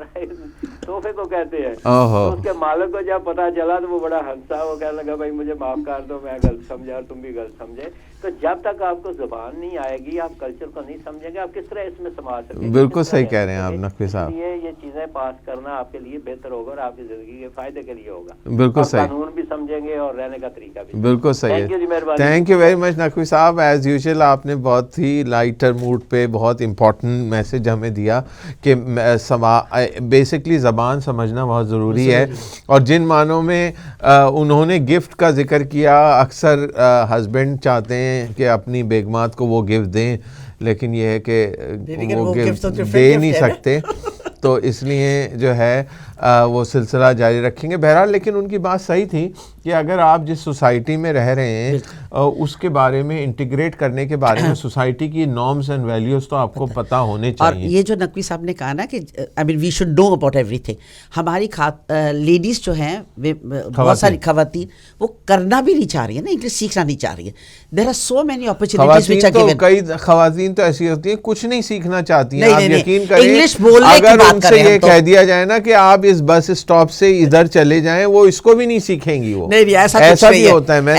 تحفے کو کہتے ہیں. تو اس کے مالک کو جب پتا چلا تو وہ بڑا ہنسا. وہ کہنے لگا بھائی مجھے معاف کر دو, میں غلط سمجھا اور تم بھی غلط سمجھے. تو جب تک آپ کو زبان نہیں آئے گی, آپ کلچر کو نہیں سمجھیں گے, آپ کس طرح اس میں سما سکیں گے. بالکل صحیح کہہ رہے ہیں آپ نقوی صاحب. یہ چیزیں پاس کرنا آپ کے لیے بہتر ہوگا اور آپ کی زندگی کے فائدے کے لیے ہوگا. بالکل صحیح. قانون بھی سمجھیں گے اور رہنے کا طریقہ بھی. بالکل صحیح ہے. Thank you very much Naqvi صاحب. ایز یوزول آپ نے بہت ہی لائٹر موڈ پہ بہت امپورٹنٹ میسج ہمیں دیا کہ بیسکلی زبان سمجھنا بہت ضروری ہے. اور جن معنوں میں انہوں نے گفٹ کا ذکر کیا, اکثر ہسبینڈ چاہتے ہیں کہ اپنی بیگمات کو وہ گفٹ دیں, لیکن یہ ہے کہ وہ گفٹ دے نہیں سکتے, تو اس لیے جو ہے وہ سلسلہ جاری رکھیں گے. بہرحال لیکن ان کی بات صحیح تھی کہ اگر آپ جس سوسائٹی میں رہ رہے ہیں اس کے بارے میں انٹیگریٹ کرنے کے بارے میں سوسائٹی کی نارمز اینڈ ویلیوز تو آپ کو پتہ ہونے چاہیے. اور یہ جو نقوی صاحب نے کہا نا کہ I mean we should know about ایوری تھنگ. ہماری لیڈیز جو ہیں بہت ساری خواتین وہ کرنا بھی نہیں چاہ رہی ہیں نا, انگلش سیکھنا نہیں چاہ رہی ہے. There are so many opportunities which are given. کئی خواتین تو ایسی ہوتی ہیں کچھ نہیں سیکھنا چاہتی ہیں. آپ یقین کریں انگلش بولنے کی اگر بات ان سے یہ کہہ دیا جائے نا کہ آپ اس بس اسٹاپ سے ادھر چلے جائیں, وہ اس کو بھی نہیں سیکھیں گی. وہ ایسا بھی ہوتا ہے. میں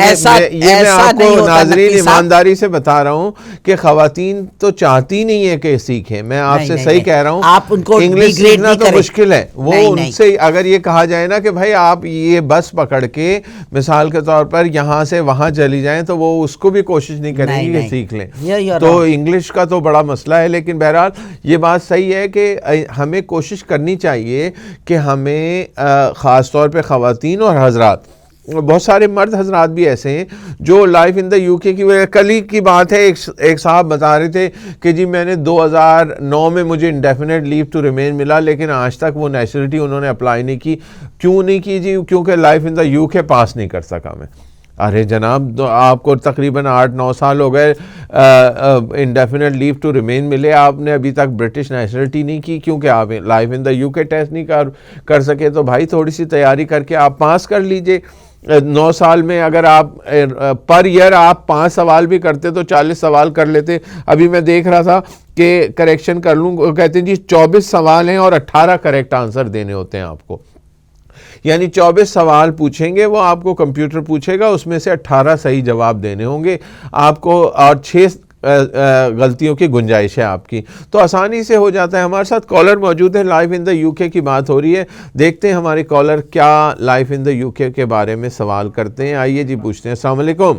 آپ کو ناظرین ایمانداری سے بتا رہا ہوں کہ خواتین تو چاہتی نہیں ہے کہ سیکھیں. میں آپ سے صحیح کہہ رہا ہوں, انگلش سیکھنا تو مشکل ہے. وہ ان سے اگر یہ کہا جائے نا کہ بھائی آپ یہ بس پکڑ کے مثال کے طور پر یہاں سے وہاں چلی جائیں, تو وہ اس کو بھی کوشش نہیں کریں گی کہ سیکھ لیں. تو انگلش کا تو بڑا مسئلہ ہے. لیکن بہرحال یہ بات صحیح ہے کہ ہمیں کوشش کرنی چاہیے کہ ہمیں خاص طور پہ خواتین اور حضرات, بہت سارے مرد حضرات بھی ایسے ہیں جو لائف ان دا یو کے کی وجہ. کل ہی کی بات ہے, ایک صاحب بتا رہے تھے کہ جی میں نے 2009 میں مجھے انڈیفینٹ لیو ٹو ریمین ملا, لیکن آج تک وہ نیشنلٹی انہوں نے اپلائی نہیں کی. کیوں نہیں کی جی؟ کیونکہ لائف ان دا یو کے پاس نہیں کر سکا میں. ارے جناب آپ کو تقریباً 8-9 سال ہو گئے انڈیفینٹ لیو ٹو ریمین ملے, آپ نے ابھی تک برٹش نیشنلٹی نہیں کی کیونکہ آپ لائف ان دا یو کے ٹیسٹ نہیں کر سکے. تو بھائی تھوڑی سی تیاری کر کے آپ پاس کر لیجئے. 9 سال میں اگر آپ پر ایئر آپ 5 سوال بھی کرتے تو 40 سوال کر لیتے. ابھی میں دیکھ رہا تھا کہ کریکشن کر لوں, کہتے ہیں جی 24 سوال ہیں اور 18 کریکٹ آنسر دینے ہوتے ہیں آپ کو. یعنی 24 سوال پوچھیں گے, وہ آپ کو کمپیوٹر پوچھے گا, اس میں سے 18 صحیح جواب دینے ہوں گے آپ کو, اور 6 غلطیوں کی گنجائش ہے آپ کی, تو آسانی سے ہو جاتا ہے. ہمارے ساتھ کالر موجود ہے. لائف ان دا یو کے کی بات ہو رہی ہے. دیکھتے ہیں ہمارے کالر کیا لائف ان دا یو کے بارے میں سوال کرتے ہیں. آئیے جی پوچھتے ہیں. السلام علیکم.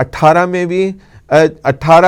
18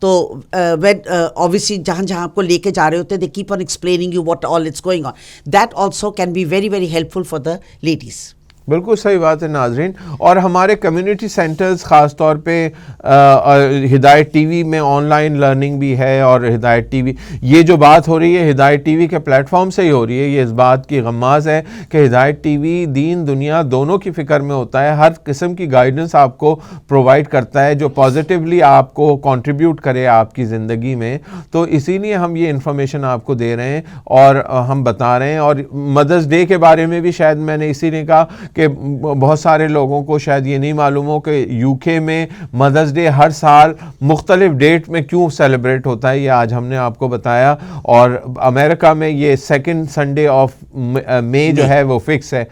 تو when obviously جہاں آپ کو لے کے جا رہے ہوتے they keep on explaining you what all is going on. That also can be very very helpful for the ladies. بالکل صحیح بات ہے ناظرین. اور ہمارے کمیونٹی سینٹرز خاص طور پہ ہدایت ٹی وی میں آن لائن لرننگ بھی ہے, اور ہدایت ٹی وی یہ جو بات ہو رہی ہے ہدایت ٹی وی کے پلیٹ فارم سے ہی ہو رہی ہے. یہ اس بات کی غماز ہے کہ ہدایت ٹی وی دین دنیا دونوں کی فکر میں ہوتا ہے, ہر قسم کی گائیڈنس آپ کو پرووائڈ کرتا ہے جو پازیٹیولی آپ کو کنٹریبیوٹ کرے آپ کی زندگی میں. تو اسی لیے ہم یہ انفارمیشن آپ کو دے رہے ہیں اور ہم بتا رہے ہیں. اور مدرس ڈے کے بارے میں بھی شاید میں نے اسی نے کہا کہ بہت سارے لوگوں کو شاید یہ نہیں معلوم ہو کہ یو کے میں مدرس ڈے ہر سال مختلف ڈیٹ میں کیوں سیلیبریٹ ہوتا ہے, یہ آج ہم نے آپ کو بتایا. اور امریکہ میں یہ 2nd سنڈے آف مئی جو ہے وہ فکس ہے.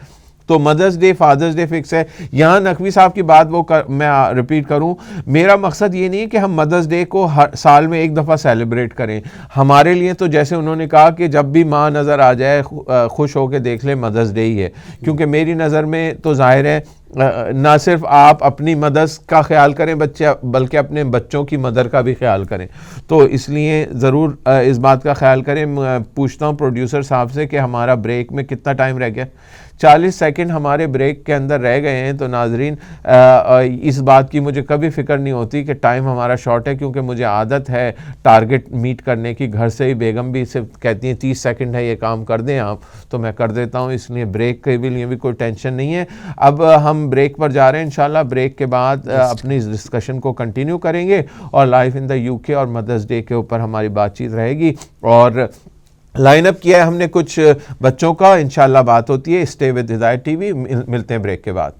تو مدرس ڈے فادرس ڈے فکس ہے. یہاں نقوی صاحب کی بات وہ میں ریپیٹ کروں, میرا مقصد یہ نہیں کہ ہم مدرس ڈے کو ہر سال میں ایک دفعہ سیلیبریٹ کریں. ہمارے لیے تو جیسے انہوں نے کہا کہ جب بھی ماں نظر آ جائے خوش ہو کے دیکھ لیں مدرس ڈے ہی ہے, کیونکہ میری نظر میں تو ظاہر ہے نہ صرف آپ اپنی مدرس کا خیال کریں بچے, بلکہ اپنے بچوں کی مدر کا بھی خیال کریں. تو اس لیے ضرور اس بات کا خیال کریں. پوچھتا ہوں پروڈیوسر صاحب سے کہ ہمارا بریک میں کتنا ٹائم رہ گیا؟ 40 سیکنڈ ہمارے بریک کے اندر رہ گئے ہیں. تو ناظرین اس بات کی مجھے کبھی فکر نہیں ہوتی کہ ٹائم ہمارا شارٹ ہے, کیونکہ مجھے عادت ہے ٹارگٹ میٹ کرنے کی. گھر سے ہی بیگم بھی صرف کہتی ہیں 30 سیکنڈ ہے یہ کام کر دیں آپ, تو میں کر دیتا ہوں. اس لیے بریک کے لیے بھی کوئی ٹینشن نہیں ہے. اب ہم بریک پر جا رہے ہیں. انشاءاللہ بریک کے بعد اپنی اس ڈسکشن کو کنٹینیو کریں گے, اور لائف ان دا یو کے اور مدرس ڈے کے اوپر ہماری بات چیت رہے گی. اور لائن اپ کیا ہے ہم نے کچھ بچوں کا, انشاءاللہ بات ہوتی ہے. اسٹے ود ہدایت ٹی وی, ملتے ہیں بریک کے بعد.